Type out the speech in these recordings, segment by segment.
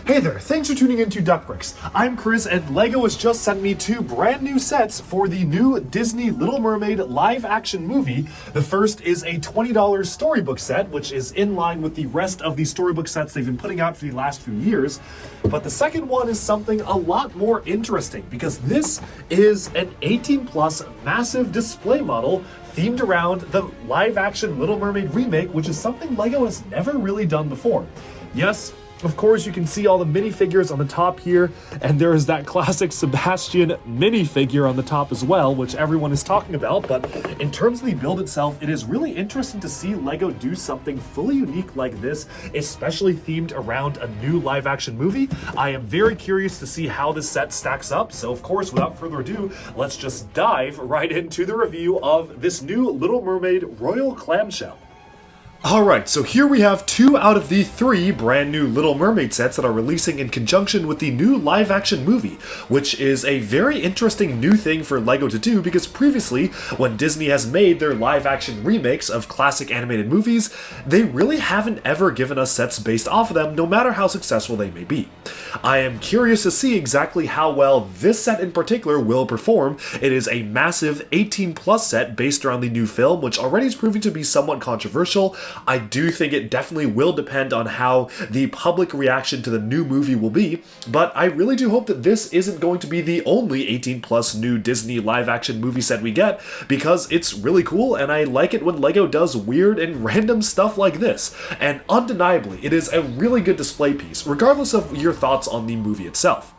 Hey there, thanks for tuning into Duckbricks. I'm Chris, and LEGO has just sent me two brand new sets for the new Disney Little Mermaid live-action movie. The first is a $20 Storybook set, which is in line with the rest of the Storybook sets they've been putting out for the last few years. But the second one is something a lot more interesting, because this is an 18-plus massive display model themed around the live-action Little Mermaid remake, which is something LEGO has never really done before. Yes, of course, you can see all the minifigures on the top here, and there is that classic Sebastian minifigure on the top as well, which everyone is talking about. But in terms of the build itself, it is really interesting to see LEGO do something fully unique like this, especially themed around a new live-action movie. I am very curious to see how this set stacks up, so of course, without further ado, let's just dive right into the review of this new Little Mermaid Royal Clamshell. Alright, so here we have 2 out of the 3 brand new Little Mermaid sets that are releasing in conjunction with the new live-action movie, which is a very interesting new thing for LEGO to do, because previously, when Disney has made their live-action remakes of classic animated movies, they really haven't ever given us sets based off of them, no matter how successful they may be. I am curious to see exactly how well this set in particular will perform. It is a massive 18-plus set based around the new film, which already is proving to be somewhat controversial. I do think it definitely will depend on how the public reaction to the new movie will be, but I really do hope that this isn't going to be the only 18-plus new Disney live-action movie set we get, because it's really cool, and I like it when LEGO does weird and random stuff like this. And undeniably, it is a really good display piece, regardless of your thoughts on the movie itself.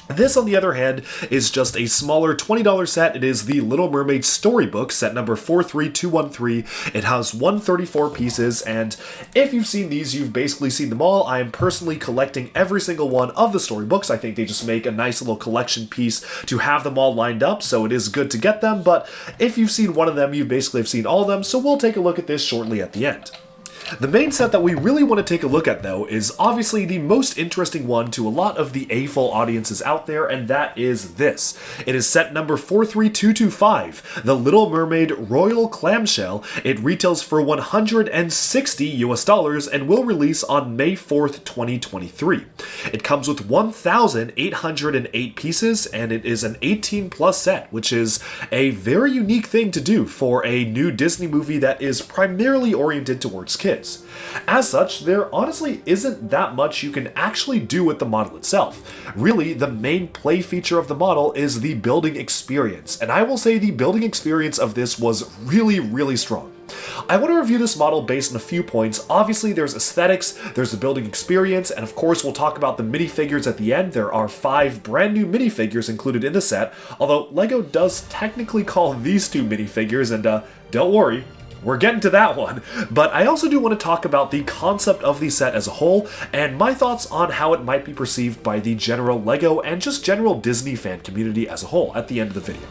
This, on the other hand, is just a smaller $20 set. It is the Little Mermaid Storybook, set number 43213. It has 134 pieces, and if you've seen these, you've basically seen them all. I am personally collecting every single one of the storybooks. I think they just make a nice little collection piece to have them all lined up, so it is good to get them, but if you've seen one of them, you basically have seen all of them, so we'll take a look at this shortly at the end. The main set that we really want to take a look at, though, is obviously the most interesting one to a lot of the AFOL audiences out there, and that is this. It is set number 43225, the Little Mermaid Royal Clamshell. It retails for $160 and will release on May 4th, 2023. It comes with 1,808 pieces, and it is an 18-plus set, which is a very unique thing to do for a new Disney movie that is primarily oriented towards kids. As such, there honestly isn't that much you can actually do with the model itself. Really, the main play feature of the model is the building experience, and I will say the building experience of this was really strong. I want to review this model based on a few points. Obviously, there's aesthetics, there's the building experience, and of course we'll talk about the minifigures at the end. There are 5 brand new minifigures included in the set, although LEGO does technically call these 2 minifigures, and don't worry, we're getting to that one. But I also do want to talk about the concept of the set as a whole, and my thoughts on how it might be perceived by the general LEGO and just general Disney fan community as a whole at the end of the video.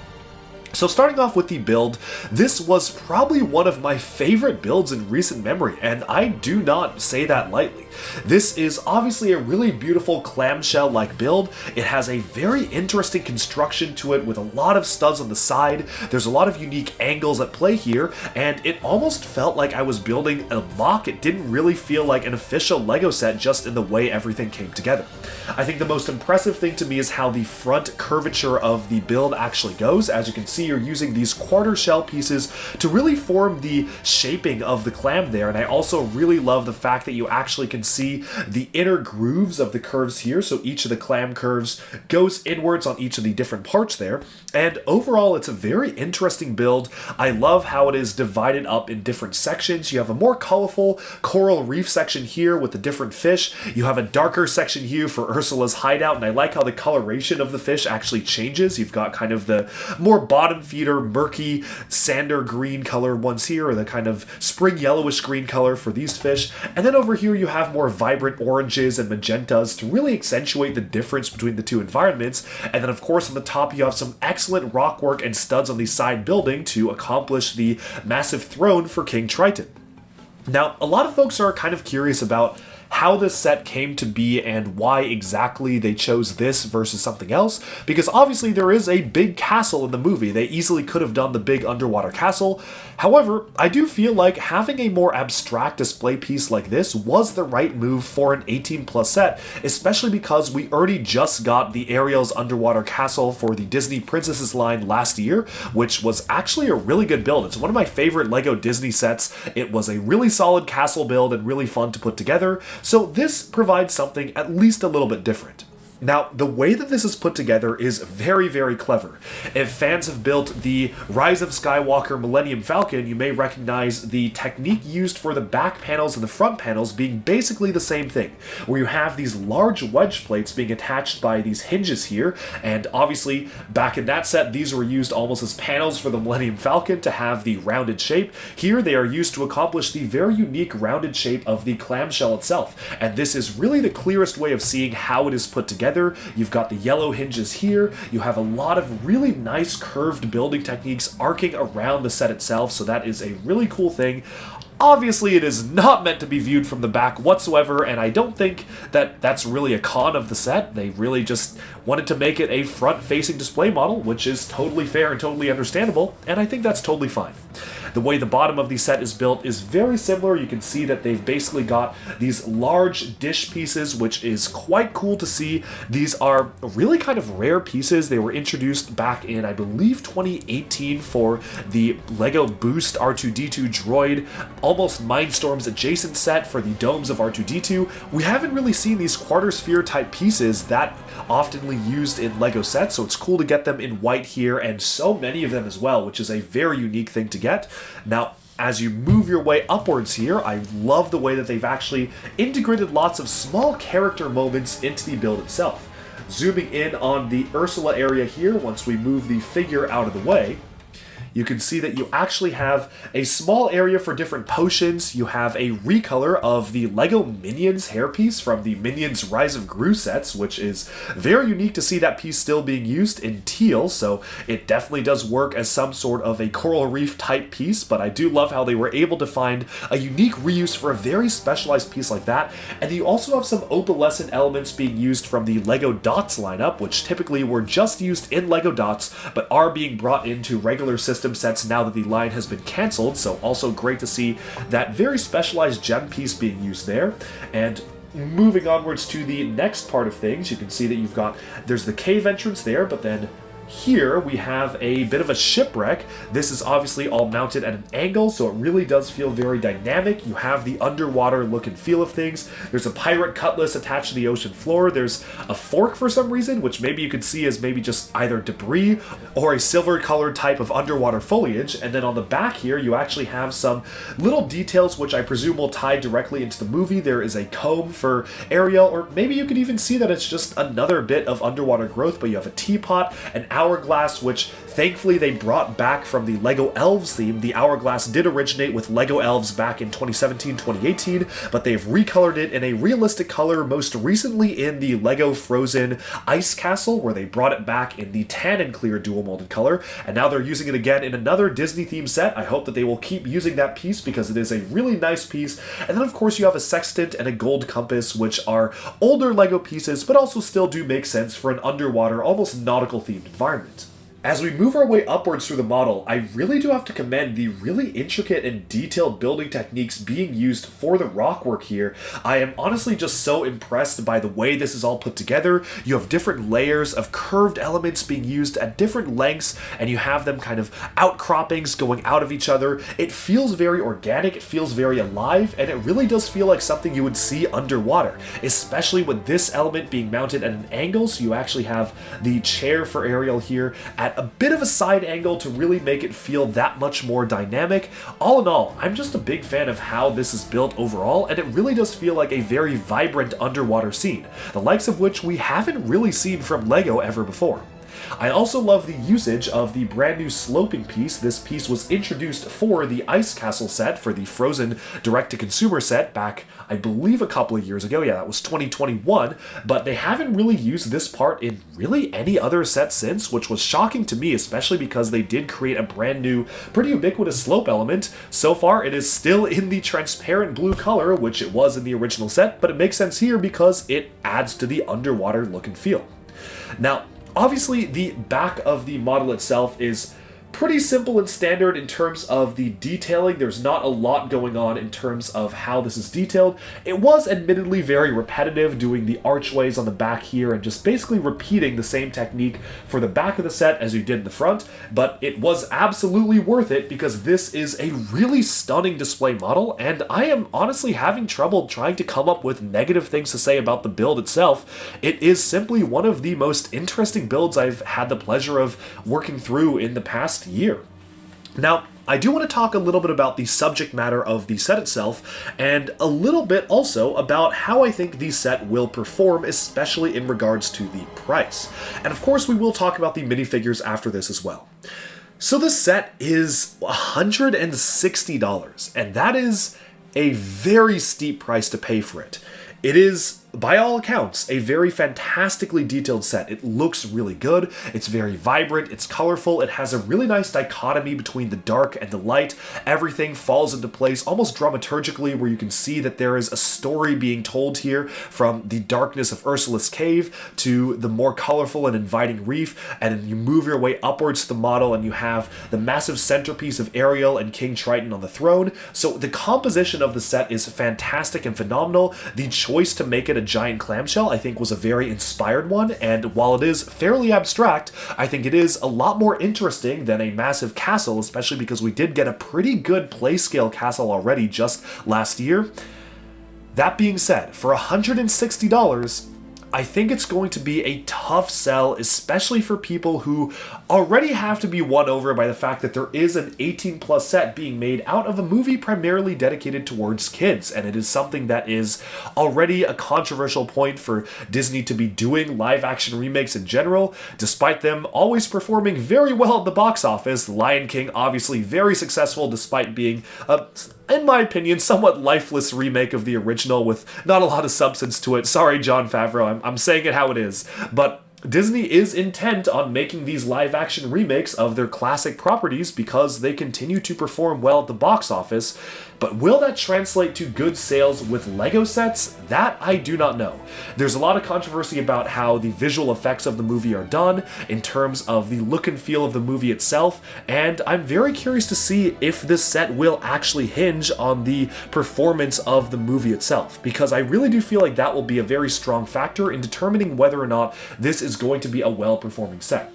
So starting off with the build, this was probably one of my favorite builds in recent memory, and I do not say that lightly. This is obviously a really beautiful clamshell-like build. It has a very interesting construction to it with a lot of studs on the side. There's a lot of unique angles at play here, and it almost felt like I was building a block. It didn't really feel like an official LEGO set just in the way everything came together. I think the most impressive thing to me is how the front curvature of the build actually goes. As you can see, you're using these quarter shell pieces to really form the shaping of the clam there, and I also really love the fact that you actually can see the inner grooves of the curves here, so each of the clam curves goes inwards on each of the different parts there, and overall it's a very interesting build. I love how it is divided up in different sections. You have a more colorful coral reef section here with the different fish. You have a darker section here for Ursula's hideout, and I like how the coloration of the fish actually changes. You've got kind of the more bottom feeder, murky, sander green color ones here, or the kind of spring yellowish green color for these fish. And then over here you have more vibrant oranges and magentas to really accentuate the difference between the two environments. And then of course on the top you have some excellent rock work and studs on the side building to accomplish the massive throne for King Triton. Now, a lot of folks are kind of curious about how this set came to be and why exactly they chose this versus something else, because obviously there is a big castle in the movie. They easily could have done the big underwater castle. However, I do feel like having a more abstract display piece like this was the right move for an 18+ set, especially because we already just got the Ariel's underwater castle for the Disney Princesses line last year, which was actually a really good build. It's one of my favorite LEGO Disney sets. It was a really solid castle build and really fun to put together, so this provides something at least a little bit different. Now, the way that this is put together is very, very clever. If fans have built the Rise of Skywalker Millennium Falcon, you may recognize the technique used for the back panels and the front panels being basically the same thing, where you have these large wedge plates being attached by these hinges here, and obviously, back in that set, these were used almost as panels for the Millennium Falcon to have the rounded shape. Here, they are used to accomplish the very unique rounded shape of the clamshell itself, and this is really the clearest way of seeing how it is put together. You've got the yellow hinges here. You have a lot of really nice curved building techniques arcing around the set itself, so that is a really cool thing. Obviously, it is not meant to be viewed from the back whatsoever, and I don't think that that's really a con of the set. They really just wanted to make it a front-facing display model, which is totally fair and totally understandable, and I think that's totally fine. The way the bottom of the set is built is very similar. You can see that they've basically got these large dish pieces, which is quite cool to see. These are really kind of rare pieces. They were introduced back in, I believe, 2018 for the LEGO Boost R2-D2 droid, almost Mindstorms adjacent set for the domes of R2-D2. We haven't really seen these quarter sphere type pieces that oftenly used in LEGO sets, so it's cool to get them in white here, and so many of them as well, which is a very unique thing to get. Now, as you move your way upwards here, I love the way that they've actually integrated lots of small character moments into the build itself. Zooming in on the Ursula area here, once we move the figure out of the way, you can see that you actually have a small area for different potions. You have a recolor of the LEGO Minions hairpiece from the Minions Rise of Gru sets, which is very unique to see that piece still being used in teal, so it definitely does work as some sort of a coral reef type piece, but I do love how they were able to find a unique reuse for a very specialized piece like that. And you also have some opalescent elements being used from the LEGO Dots lineup, which typically were just used in LEGO Dots, but are being brought into regular system sets now that the line has been cancelled, so also great to see that very specialized gem piece being used there. And moving onwards to the next part of things, you can see that there's the cave entrance there, but then here we have a bit of a shipwreck. This is obviously all mounted at an angle, so it really does feel very dynamic. You have the underwater look and feel of things. There's a pirate cutlass attached to the ocean floor. There's a fork for some reason, which maybe you could see as maybe just either debris or a silver colored type of underwater foliage. And then on the back here, you actually have some little details which I presume will tie directly into the movie. There is a comb for Ariel, or maybe you could even see that it's just another bit of underwater growth, but you have a teapot, an hourglass, which thankfully they brought back from the LEGO Elves theme. The hourglass did originate with LEGO Elves back in 2017-2018, but they've recolored it in a realistic color, most recently in the LEGO Frozen Ice Castle, where they brought it back in the tan and clear dual molded color, and now they're using it again in another Disney themed set. I hope that they will keep using that piece because it is a really nice piece. And then of course you have a sextant and a gold compass, which are older LEGO pieces, but also still do make sense for an underwater, almost nautical themed environment. As we move our way upwards through the model, I really do have to commend the really intricate and detailed building techniques being used for the rock work here. I am honestly just so impressed by the way this is all put together. You have different layers of curved elements being used at different lengths, and you have them kind of outcroppings going out of each other. It feels very organic, it feels very alive, and it really does feel like something you would see underwater, especially with this element being mounted at an angle, so you actually have the chair for Ariel here at a bit of a side angle to really make it feel that much more dynamic. All in all, I'm just a big fan of how this is built overall, and it really does feel like a very vibrant underwater scene, the likes of which we haven't really seen from LEGO ever before. I also love the usage of the brand new sloping piece. This piece was introduced for the Ice Castle set for the Frozen direct-to-consumer set back, I believe, a couple of years ago. Yeah, that was 2021, but they haven't really used this part in really any other set since, which was shocking to me, especially because they did create a brand new, pretty ubiquitous slope element. So far, it is still in the transparent blue color, which it was in the original set, but it makes sense here because it adds to the underwater look and feel. Now, obviously, the back of the model itself is pretty simple and standard in terms of the detailing. There's not a lot going on in terms of how this is detailed. It was admittedly very repetitive, doing the archways on the back here and just basically repeating the same technique for the back of the set as you did in the front, but it was absolutely worth it because this is a really stunning display model, and I am honestly having trouble trying to come up with negative things to say about the build itself. It is simply one of the most interesting builds I've had the pleasure of working through in the past year. Now, I do want to talk a little bit about the subject matter of the set itself, and a little bit also about how I think the set will perform, especially in regards to the price. And of course, we will talk about the minifigures after this as well. So this set is $160, and that is a very steep price to pay for it. It is, by all accounts, a very fantastically detailed set. It looks really good, it's very vibrant, it's colorful, it has a really nice dichotomy between the dark and the light. Everything falls into place almost dramaturgically, where you can see that there is a story being told here, from the darkness of Ursula's cave to the more colorful and inviting reef, and then you move your way upwards to the model and you have the massive centerpiece of Ariel and King Triton on the throne. So the composition of the set is fantastic and phenomenal. The choice to make it a giant clamshell, I think, was a very inspired one, and while it is fairly abstract, I think it is a lot more interesting than a massive castle, especially because we did get a pretty good play-scale castle already just last year. That being said, for $160, I think it's going to be a tough sell, especially for people who already have to be won over by the fact that there is an 18+ set being made out of a movie primarily dedicated towards kids, and it is something that is already a controversial point for Disney to be doing live-action remakes in general, despite them always performing very well at the box office. The Lion King obviously very successful despite being a, in my opinion, somewhat lifeless remake of the original with not a lot of substance to it. Sorry, Jon Favreau, I'm saying it how it is. But Disney is intent on making these live-action remakes of their classic properties because they continue to perform well at the box office. But will that translate to good sales with LEGO sets? That I do not know. There's a lot of controversy about how the visual effects of the movie are done in terms of the look and feel of the movie itself, and I'm very curious to see if this set will actually hinge on the performance of the movie itself, because I really do feel like that will be a very strong factor in determining whether or not this is going to be a well-performing set.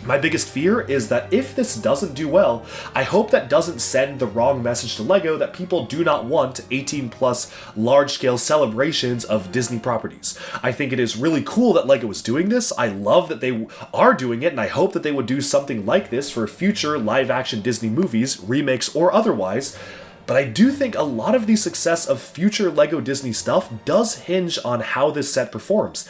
My biggest fear is that if this doesn't do well, I hope that doesn't send the wrong message to LEGO that people do not want 18+ large-scale celebrations of Disney properties. I think it is really cool that LEGO is doing this. I love that they are doing it, and I hope that they would do something like this for future live-action Disney movies, remakes or otherwise. But I do think a lot of the success of future LEGO Disney stuff does hinge on how this set performs.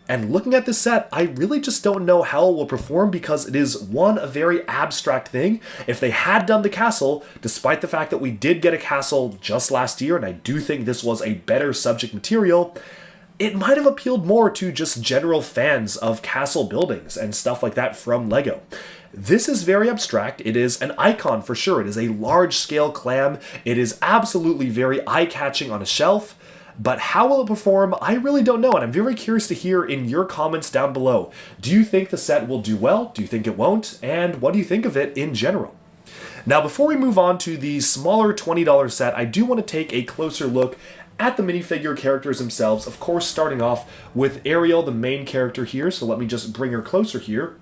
And looking at this set, I really just don't know how it will perform because it is, one, a very abstract thing. If they had done the castle, despite the fact that we did get a castle just last year, and I do think this was a better subject material, it might have appealed more to just general fans of castle buildings and stuff like that from LEGO. This is very abstract. It is an icon for sure. It is a large-scale clam. It is absolutely very eye-catching on a shelf. But how will it perform? I really don't know, and I'm very curious to hear in your comments down below. Do you think the set will do well? Do you think it won't? And what do you think of it in general? Now, before we move on to the smaller $20 set, I do want to take a closer look at the minifigure characters themselves. Of course, starting off with Ariel, the main character here, so let me just bring her closer here.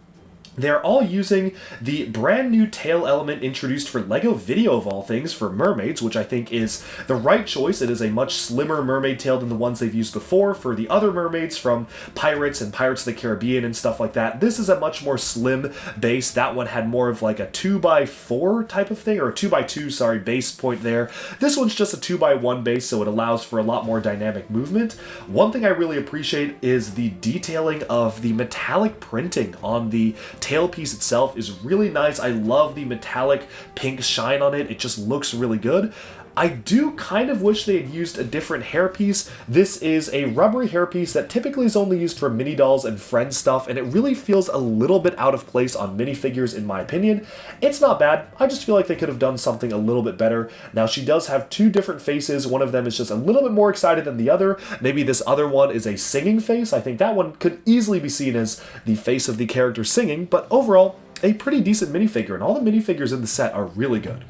They're all using the brand new tail element introduced for LEGO Video of all things for mermaids, which I think is the right choice. It is a much slimmer mermaid tail than the ones they've used before for the other mermaids from Pirates and Pirates of the Caribbean and stuff like that. This is a much more slim base. That one had more of like a 2x4 type of thing, or a 2x2, sorry, base point there. This one's just a 2x1 base, so it allows for a lot more dynamic movement. One thing I really appreciate is the detailing of the metallic printing on the tailpiece itself is really nice. I love the metallic pink shine on it. It just looks really good. I do kind of wish they had used a different hairpiece. This is a rubbery hairpiece that typically is only used for mini dolls and friend stuff, and it really feels a little bit out of place on minifigures in my opinion. It's not bad. I just feel like they could have done something a little bit better. Now, she does have two different faces. One of them is just a little bit more excited than the other. Maybe this other one is a singing face. I think that one could easily be seen as the face of the character singing, but overall, a pretty decent minifigure, and all the minifigures in the set are really good.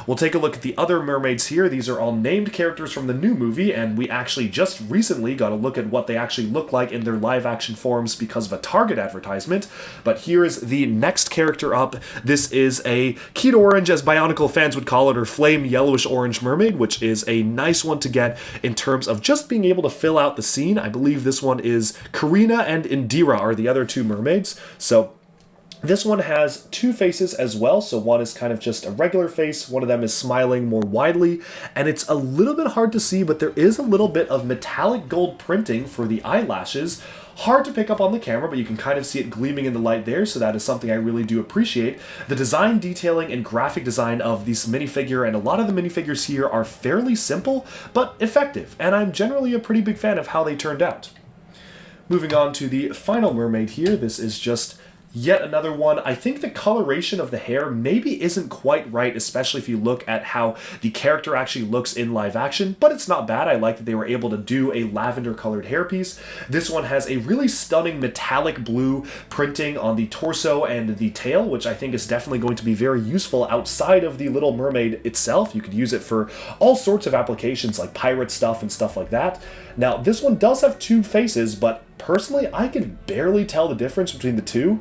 We'll take a look at the other mermaids here. These are all named characters from the new movie, and we actually just recently got a look at what they actually look like in their live-action forms because of a Target advertisement. But here is the next character up. This is a Keyed Orange, as Bionicle fans would call it, or Flame Yellowish Orange Mermaid, which is a nice one to get in terms of just being able to fill out the scene. I believe this one is Karina and Indira are the other two mermaids. So this one has two faces as well, so one is kind of just a regular face, one of them is smiling more widely, and it's a little bit hard to see, but there is a little bit of metallic gold printing for the eyelashes. Hard to pick up on the camera, but you can kind of see it gleaming in the light there, so that is something I really do appreciate. The design, detailing, and graphic design of this minifigure, and a lot of the minifigures here are fairly simple, but effective, and I'm generally a pretty big fan of how they turned out. Moving on to the final mermaid here, this is just yet another one. I think the coloration of the hair maybe isn't quite right, especially if you look at how the character actually looks in live action, but it's not bad. I like that they were able to do a lavender colored hairpiece. This one has a really stunning metallic blue printing on the torso and the tail, which I think is definitely going to be very useful outside of the Little Mermaid itself. You could use it for all sorts of applications like pirate stuff and stuff like that. Now, this one does have two faces, but personally, I can barely tell the difference between the two.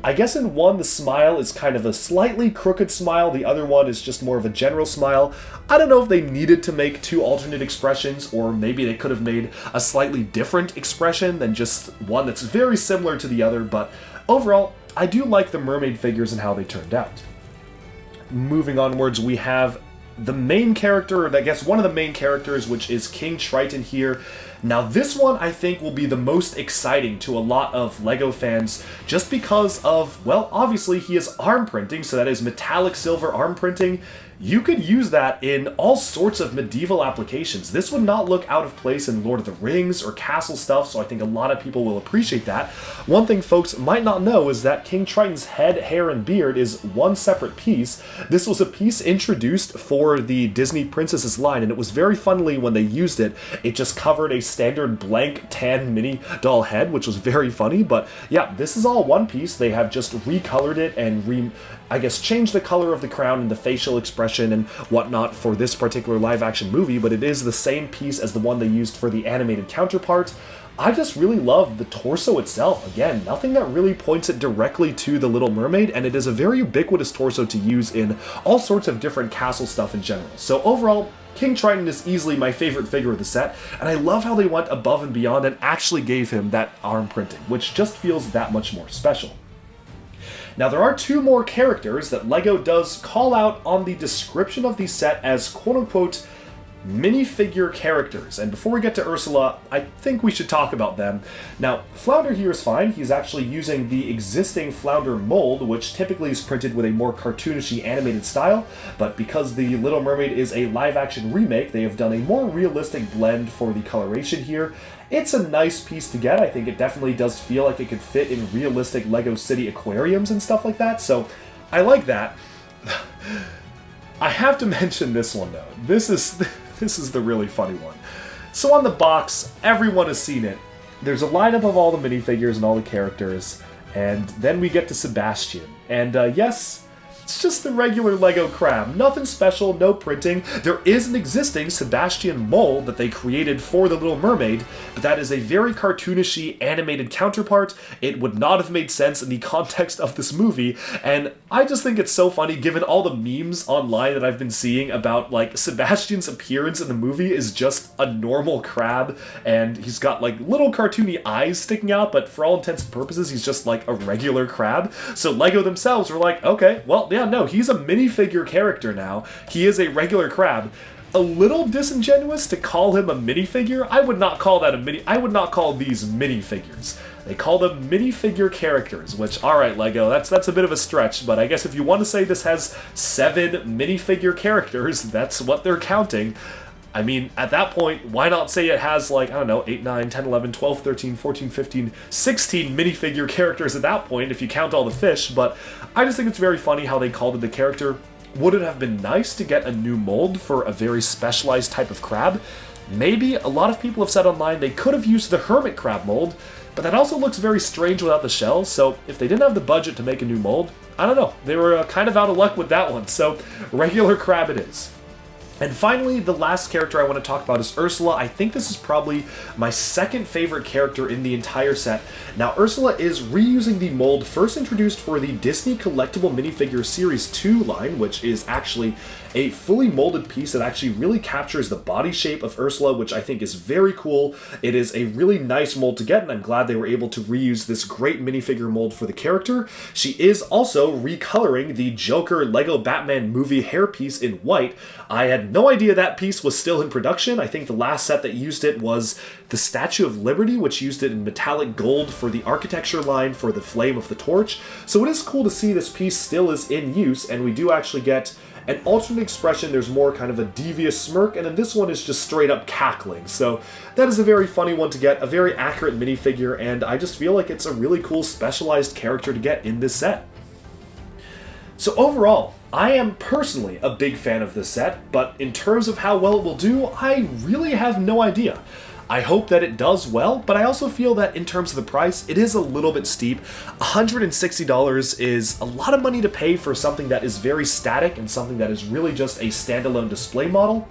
I guess in one, the smile is kind of a slightly crooked smile. The other one is just more of a general smile. I don't know if they needed to make two alternate expressions, or maybe they could have made a slightly different expression than just one that's very similar to the other, but overall, I do like the mermaid figures and how they turned out. Moving onwards, we have the main character, or I guess one of the main characters, which is King Triton here. Now this one I think will be the most exciting to a lot of LEGO fans just because of, well, obviously he has arm printing, so that is metallic silver arm printing. You could use that in all sorts of medieval applications. This would not look out of place in Lord of the Rings or castle stuff, so I think a lot of people will appreciate that. One thing folks might not know is that King Triton's head, hair, and beard is one separate piece. This was a piece introduced for the Disney Princesses line, and it was very funnily when they used it, it just covered a standard blank tan mini doll head, which was very funny, but yeah, this is all one piece. They have just recolored it and I guess changed the color of the crown and the facial expression and whatnot for this particular live action movie, but it is the same piece as the one they used for the animated counterpart. I just really love the torso itself. Again, nothing that really points it directly to the Little Mermaid, and it is a very ubiquitous torso to use in all sorts of different castle stuff in general. So overall, King Triton is easily my favorite figure of the set, and I love how they went above and beyond and actually gave him that arm printing, which just feels that much more special. Now, there are two more characters that LEGO does call out on the description of the set as quote-unquote minifigure characters, and before we get to Ursula, I think we should talk about them. Now, Flounder here is fine. He's actually using the existing Flounder mold, which typically is printed with a more cartoonishy animated style, but because the Little Mermaid is a live-action remake, they have done a more realistic blend for the coloration here. It's a nice piece to get. I think it definitely does feel like it could fit in realistic LEGO City aquariums and stuff like that, so I like that. I have to mention this one, though. This is the really funny one. So on the box, everyone has seen it. There's a lineup of all the minifigures and all the characters, and then we get to Sebastian. And yes, It's just the regular Lego crab. Nothing special, no printing. There is an existing Sebastian mold that they created for the Little Mermaid, but that is a very cartoonishy animated counterpart. It would not have made sense in the context of this movie, and I just think it's so funny given all the memes online that I've been seeing about like Sebastian's appearance in the movie is just a normal crab, and he's got like little cartoony eyes sticking out, but for all intents and purposes he's just like a regular crab. So Lego themselves were like, okay, well, yeah, no, he's a minifigure character now. He is a regular crab. A little disingenuous to call him a minifigure. I would not call that a mini. I would not call these minifigures. They call them minifigure characters, which, alright, Lego, that's a bit of a stretch, but I guess if you want to say this has 7 minifigure characters, that's what they're counting. I mean, at that point, why not say it has, like, I don't know, 8, 9, 10, 11, 12, 13, 14, 15, 16 minifigure characters at that point, if you count all the fish, but I just think it's very funny how they called it the character. Would it have been nice to get a new mold for a very specialized type of crab? Maybe. A lot of people have said online they could have used the hermit crab mold, but that also looks very strange without the shells, so if they didn't have the budget to make a new mold, I don't know. They were kind of out of luck with that one, so regular crab it is. And finally, the last character I want to talk about is Ursula. I think this is probably my second favorite character in the entire set. Now, Ursula is reusing the mold first introduced for the Disney Collectible Minifigure Series 2 line, which is actually a fully molded piece that actually really captures the body shape of Ursula, which I think is very cool. It is a really nice mold to get, and I'm glad they were able to reuse this great minifigure mold for the character. She is also recoloring the Joker Lego Batman movie hairpiece in white. I had no idea that piece was still in production. I think the last set that used it was the Statue of Liberty, which used it in metallic gold for the architecture line for the Flame of the Torch. So it is cool to see this piece still is in use, and we do actually get an alternate expression. There's more kind of a devious smirk, and then this one is just straight up cackling. So that is a very funny one to get, a very accurate minifigure, and I just feel like it's a really cool specialized character to get in this set. So overall, I am personally a big fan of this set, but in terms of how well it will do, I really have no idea. I hope that it does well, but I also feel that in terms of the price, it is a little bit steep. $160 is a lot of money to pay for something that is very static and something that is really just a standalone display model.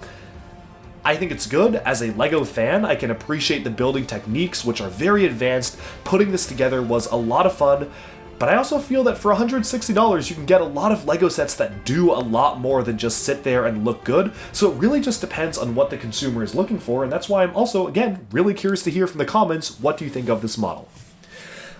I think it's good. As a LEGO fan, I can appreciate the building techniques, which are very advanced. Putting this together was a lot of fun. But I also feel that for $160, you can get a lot of LEGO sets that do a lot more than just sit there and look good. So it really just depends on what the consumer is looking for, and that's why I'm also, again, really curious to hear from the comments, what do you think of this model?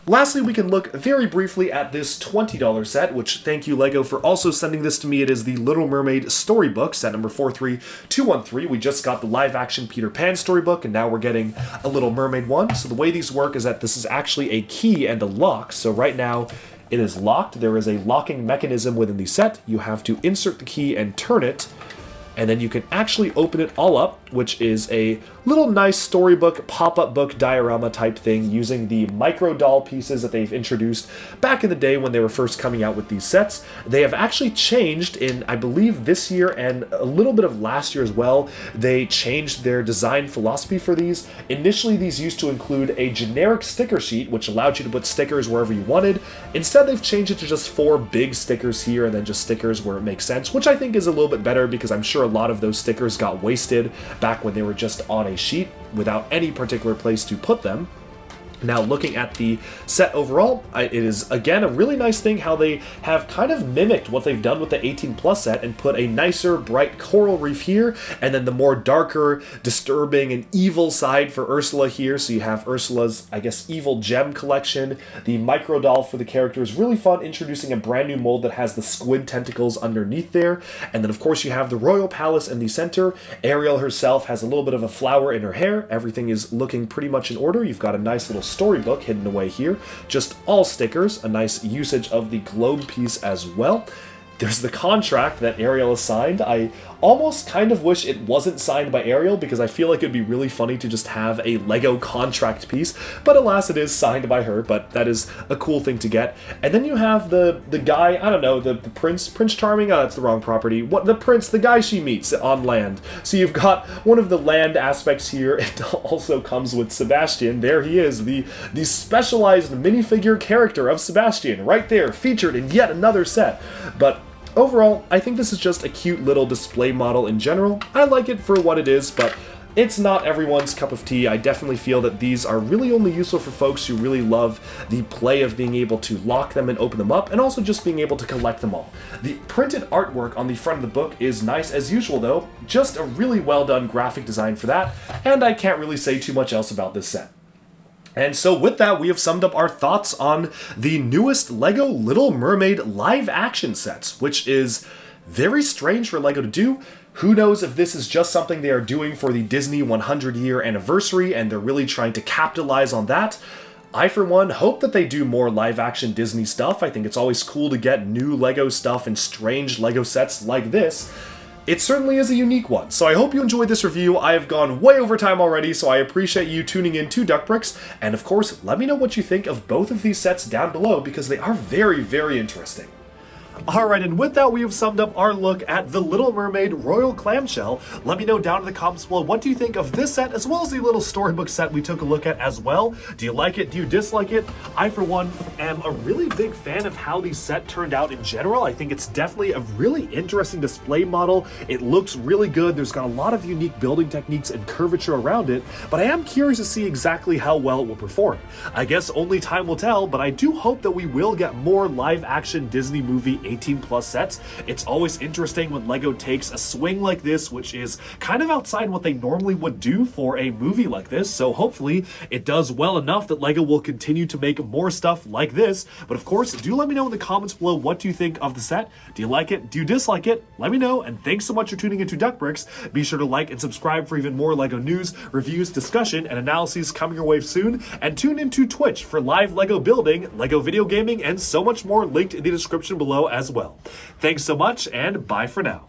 Lastly, we can look very briefly at this $20 set, which thank you LEGO for also sending this to me. It is the Little Mermaid Storybook, set number 43213. We just got the live-action Peter Pan storybook, and now we're getting a Little Mermaid one. So the way these work is that this is actually a key and a lock. So right now, it is locked. There is a locking mechanism within the set. You have to insert the key and turn it, and then you can actually open it all up, which is a little nice storybook, pop-up book diorama type thing using the micro doll pieces that they've introduced back in the day when they were first coming out with these sets. They have actually changed in, I believe, this year and a little bit of last year as well. They changed their design philosophy for these. Initially, these used to include a generic sticker sheet, which allowed you to put stickers wherever you wanted. Instead, they've changed it to just 4 big stickers here and then just stickers where it makes sense, which I think is a little bit better because I'm sure a lot of those stickers got wasted back when they were just on a sheet without any particular place to put them. Now, looking at the set overall, it is, again, a really nice thing how they have kind of mimicked what they've done with the 18 Plus set and put a nicer, bright coral reef here, and then the more darker, disturbing, and evil side for Ursula here. So you have Ursula's, I guess, evil gem collection. The micro doll for the character is really fun, introducing a brand new mold that has the squid tentacles underneath there. And then, of course, you have the Royal Palace in the center. Ariel herself has a little bit of a flower in her hair. Everything is looking pretty much in order. You've got a nice little storybook hidden away here. Just all stickers, a nice usage of the globe piece as well. There's the contract that Ariel has signed. I almost kind of wish it wasn't signed by Ariel because I feel like it'd be really funny to just have a LEGO contract piece, but alas, it is signed by her, but that is a cool thing to get. And then you have the guy, I don't know, the Prince Charming? Oh, that's the wrong property. What, the prince, the guy she meets on land. So you've got one of the land aspects here. It also comes with Sebastian. There he is, the specialized minifigure character of Sebastian, right there, featured in yet another set. But Overall, I think this is just a cute little display model in general. I like it for what it is, but it's not everyone's cup of tea. I definitely feel that these are really only useful for folks who really love the play of being able to lock them and open them up, and also just being able to collect them all. The printed artwork on the front of the book is nice as usual though, just a really well done graphic design for that, and I can't really say too much else about this set. And so with that, we have summed up our thoughts on the newest LEGO Little Mermaid live action sets, which is very strange for LEGO to do. Who knows if this is just something they are doing for the Disney 100-year anniversary and they're really trying to capitalize on that. I, for one, hope that they do more live-action Disney stuff. I think it's always cool to get new LEGO stuff and strange LEGO sets like this. It certainly is a unique one, so I hope you enjoyed this review. I have gone way over time already, so I appreciate you tuning in to Duckbricks, and of course, let me know what you think of both of these sets down below, because they are very, very interesting. Alright, and with that, we have summed up our look at the Little Mermaid Royal Clamshell. Let me know down in the comments below, what do you think of this set, as well as the little storybook set we took a look at as well? Do you like it? Do you dislike it? I, for one, am a really big fan of how the set turned out in general. I think it's definitely a really interesting display model. It looks really good. There's got a lot of unique building techniques and curvature around it, but I am curious to see exactly how well it will perform. I guess only time will tell, but I do hope that we will get more live-action Disney movie 18+ sets. It's always interesting when LEGO takes a swing like this, which is kind of outside what they normally would do for a movie like this, so hopefully it does well enough that LEGO will continue to make more stuff like this. But of course, do let me know in the comments below, what do you think of the set? Do you like it? Do you dislike it? Let me know, and thanks so much for tuning into Duckbricks. Be sure to like and subscribe for even more LEGO news, reviews, discussion, and analyses coming your way soon, and tune into Twitch for live LEGO building, LEGO video gaming, and so much more linked in the description below as well. Thanks so much, and bye for now.